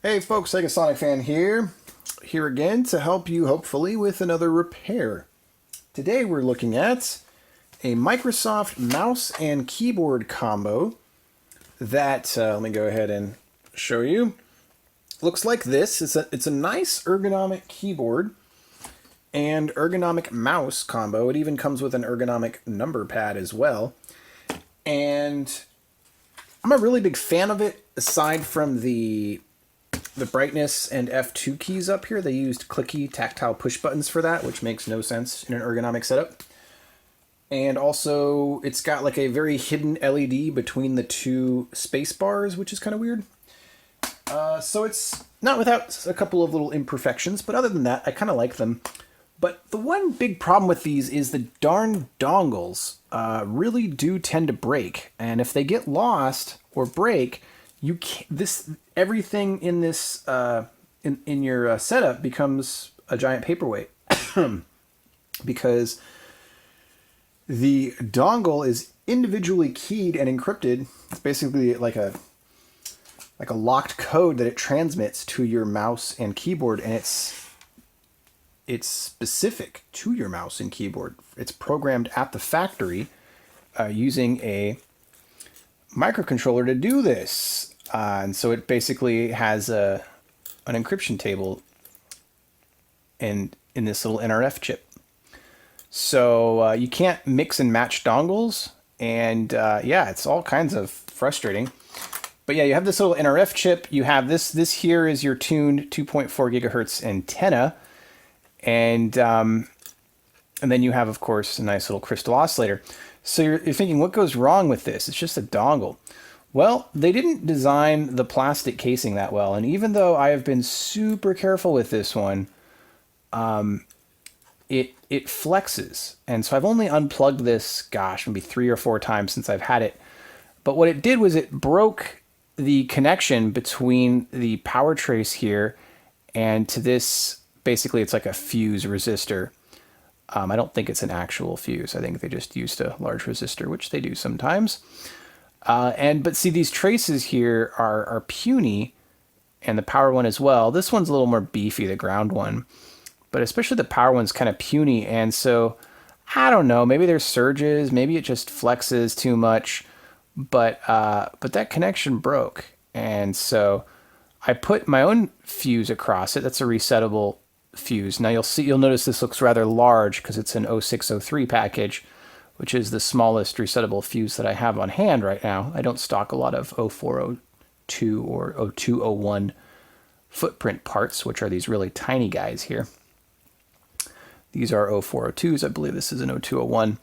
Hey folks, Segasonicfan here again to help you hopefully with another repair. Today we're looking at a Microsoft mouse and keyboard combo that, let me go ahead and show you. Looks like this. It's a nice ergonomic keyboard and ergonomic mouse combo. It even comes with an ergonomic number pad as well. And I'm a really big fan of it, aside from the brightness and F2 keys up here. They used clicky tactile push buttons for that, which makes no sense in an ergonomic setup. And also, it's got like a very hidden LED between the two space bars, which is kind of weird. So it's not without a couple of little imperfections, but other than that, I kind of like them. But the one big problem with these is the darn dongles really do tend to break. And if they get lost or break, you can't, everything in this in your setup becomes a giant paperweight because the dongle is individually keyed and encrypted. It's basically like a locked code that it transmits to your mouse and keyboard, and it's specific to your mouse and keyboard. It's programmed at the factory using a microcontroller to do this. And so it basically has an encryption table in this little NRF chip. So you can't mix and match dongles, and yeah, it's all kinds of frustrating. But yeah, you have this little NRF chip. You have this here is your tuned 2.4 gigahertz antenna, and then you have, of course, a nice little crystal oscillator. So you're thinking, what goes wrong with this? It's just a dongle. Well, they didn't design the plastic casing that well, and even though I have been super careful with this one, it flexes. And so I've only unplugged this, gosh, maybe 3 or 4 times since I've had it. But what it did was it broke the connection between the power trace here and to this. Basically, it's like a fuse resistor. I don't think it's an actual fuse. I think they just used a large resistor, which they do sometimes. But see, these traces here are puny, and the power one as well. This one's a little more beefy, the ground one, but especially the power one's kind of puny. And so I don't know, maybe there's surges, maybe it just flexes too much, but that connection broke. And so I put my own fuse across it. That's a resettable fuse. Now you'll notice this looks rather large because it's an 0603 package, which is the smallest resettable fuse that I have on hand right now. I don't stock a lot of 0402 or 0201 footprint parts, which are these really tiny guys here. These are 0402s. I believe this is an 0201.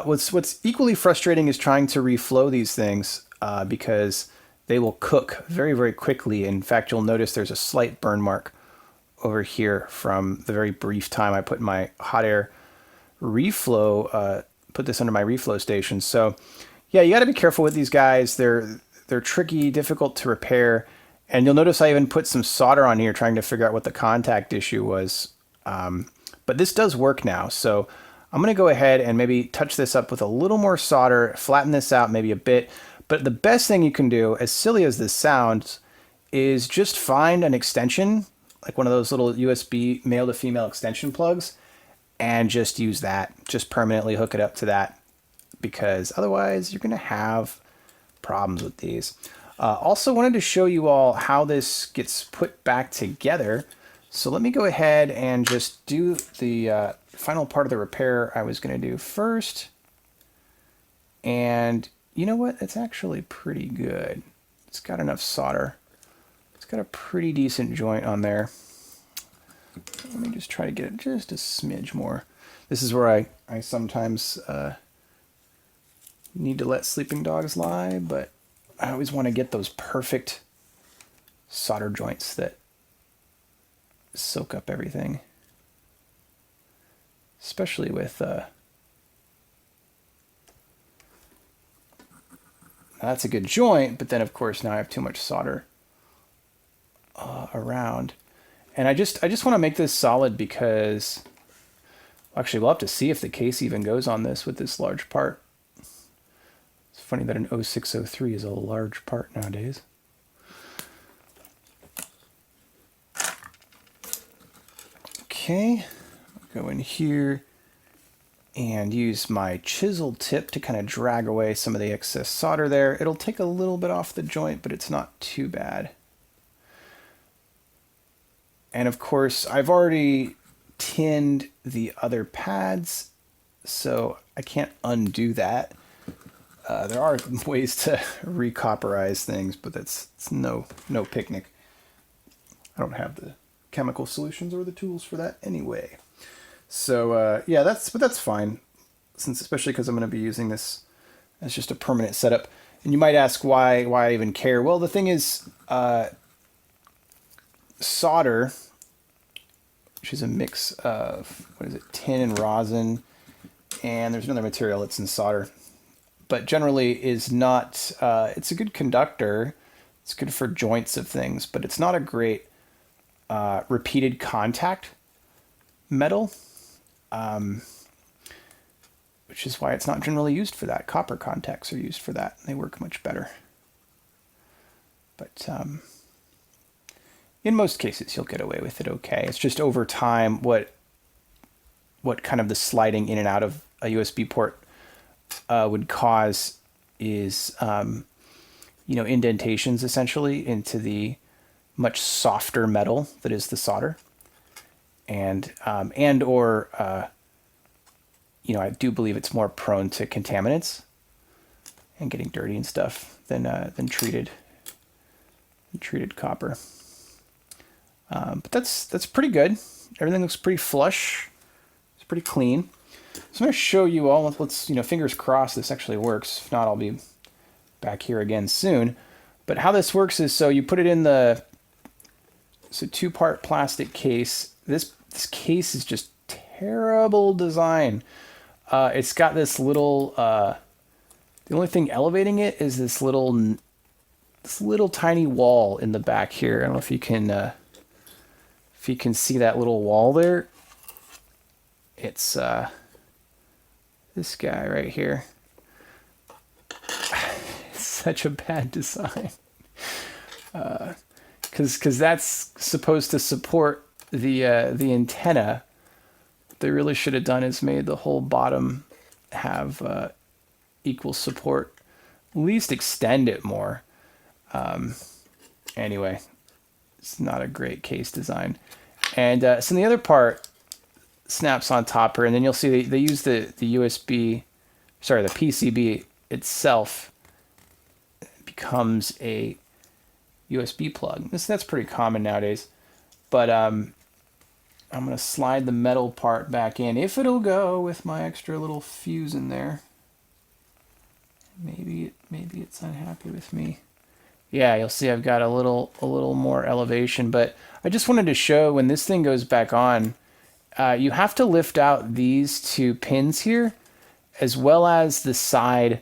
What's equally frustrating is trying to reflow these things because they will cook very, very quickly. In fact, you'll notice there's a slight burn mark over here from the very brief time I put my hot air reflow, put this under my reflow station. So yeah, you got to be careful with these guys. They're tricky, difficult to repair. And you'll notice I even put some solder on here trying to figure out what the contact issue was. But this does work now. So I'm going to go ahead and maybe touch this up with a little more solder, flatten this out maybe a bit. But the best thing you can do, as silly as this sounds, is just find an extension, like one of those little USB male to female extension plugs, and just use that. Just permanently hook it up to that, because otherwise you're going to have problems with these. Also wanted to show you all how this gets put back together. So let me go ahead and just do the final part of the repair I was going to do first. And you know what? It's actually pretty good. It's got enough solder. It's got a pretty decent joint on there. Let me just try to get it just a smidge more. This is where I sometimes need to let sleeping dogs lie, but I always want to get those perfect solder joints that soak up everything. Especially with... that's a good joint, but then of course now I have too much solder around. And I just want to make this solid because, actually we'll have to see if the case even goes on this with this large part. It's funny that an 0603 is a large part nowadays. Okay, I'll go in here and use my chisel tip to kind of drag away some of the excess solder there. It'll take a little bit off the joint, but it's not too bad. And of course, I've already tinned the other pads, so I can't undo that. There are ways to recopperize things, but it's no picnic. I don't have the chemical solutions or the tools for that anyway. So yeah, that's fine, since especially because I'm going to be using this as just a permanent setup. And you might ask why I even care. Well, the thing is, solder, which is a mix of, what is it, tin and rosin, and there's another material that's in solder, but generally is not, it's a good conductor, it's good for joints of things, but it's not a great repeated contact metal, which is why it's not generally used for that. Copper contacts are used for that, and they work much better. But in most cases, you'll get away with it okay. It's just over time what kind of the sliding in and out of a USB port would cause is, indentations essentially into the much softer metal that is the solder, and I do believe it's more prone to contaminants and getting dirty and stuff than treated copper. But that's pretty good. Everything looks pretty flush. It's pretty clean. So I'm going to show you all. Let's, fingers crossed this actually works. If not, I'll be back here again soon. But how this works is, so you put it in it's a 2-part plastic case. This case is just terrible design. It's got this little, the only thing elevating it is this little tiny wall in the back here. I don't know if you can see that little wall there. It's this guy right here. It's such a bad design. Because that's supposed to support the antenna. What they really should have done is made the whole bottom have equal support. At least extend it more. Anyway, it's not a great case design. And so the other part snaps on top here, and then you'll see they use the PCB itself becomes a USB plug. That's pretty common nowadays. But I'm going to slide the metal part back in, if it'll go with my extra little fuse in there. Maybe it's unhappy with me. Yeah, you'll see I've got a little more elevation, but I just wanted to show when this thing goes back on, you have to lift out these 2 pins here, as well as these side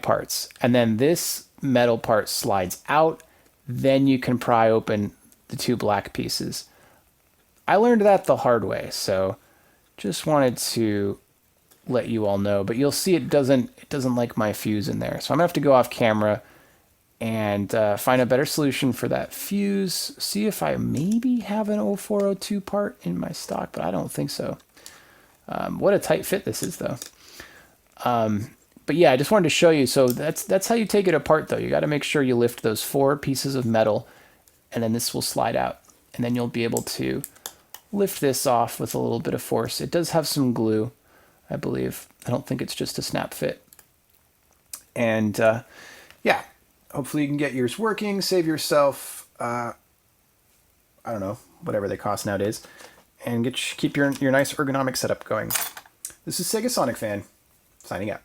parts, and then this metal part slides out. Then you can pry open the 2 black pieces. I learned that the hard way, so just wanted to let you all know. But you'll see it doesn't like my fuse in there, so I'm gonna have to go off camera and find a better solution for that fuse. See if I maybe have an 0402 part in my stock, but I don't think so. What a tight fit this is, though. But yeah, I just wanted to show you. So that's how you take it apart, though. You got to make sure you lift those 4 pieces of metal, and then this will slide out, and then you'll be able to lift this off with a little bit of force. It does have some glue, I believe. I don't think it's just a snap fit. And yeah, hopefully you can get yours working, save yourself, I don't know, whatever they cost nowadays, and keep your nice ergonomic setup going. This is Segasonicfan, signing out.